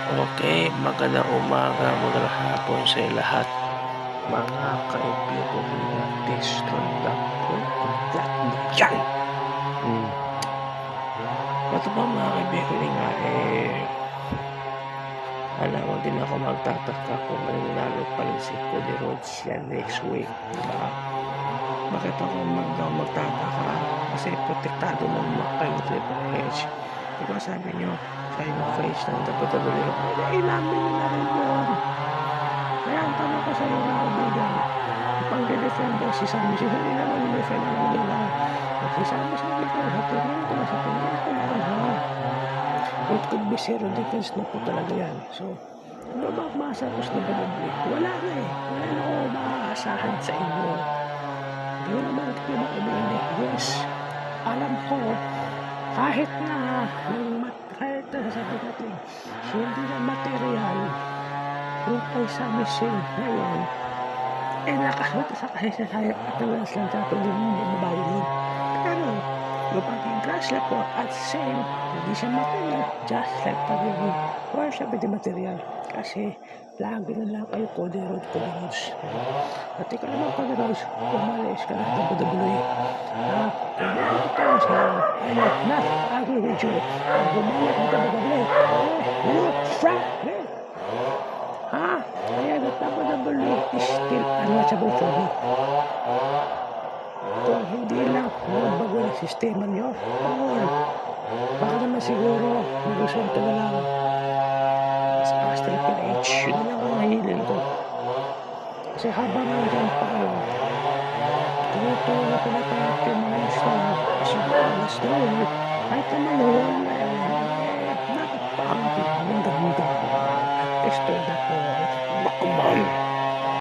Okay, magandang umaga, magandang hapon sa lahat. Mga kaibigan ni Destroy Dumper, lahat diyan! Hmm, Ito ba mga kaibigan nga alam din ako magtataka kung mananalo pa rin si Cody Rhodes yan next week, diba? Bakit ako magtataka? Kasi protektado ng kayo Triple H. Diba sabi nyo, siya yung face ng WWE, ilamin nyo na rin yun. Kaya ang tanong ko sa iyo mga kaibigan, pang de-defend mo si Sami, hindi naman yung defend naman nila. At si Sami sa tingin ko lang ha. It could be zero defense na po talaga yan. So, ano ba maasa ko sa WWE? Wala na eh. Wala na ako maaasahan sa inyo. Hindi ko naman kayo makabili. Yes, alam ko, kahit na sabi natin, hindi na material, yung kay Sami Zayn ngayon, nakaswerte sa kasi tayo at nawalas lang sa atin yung mababalin. Pero, yung pagiging grass po at same, hindi siya material, just like pagiging or siya pwede material. Kasi, lagi na lang kayo Cody Rhodes. At ikaw naman Cody Rhodes, umalis ka na sa WWE. I'm not agree with you. Bumalik na WWE. You frankly. Kaya WWE is still untouchable for me. Kung hindi lang magbago yung sistema nyo, baka naman siguro mag-usunto na lang sa Triple H. Yun lang ang nahilin ko. Kasi habang nandiyan pa kayo, tumutulong na pinapahat yung mga star as doon. Kahit naman wala nakapangit ang ganda. At least to that, come on.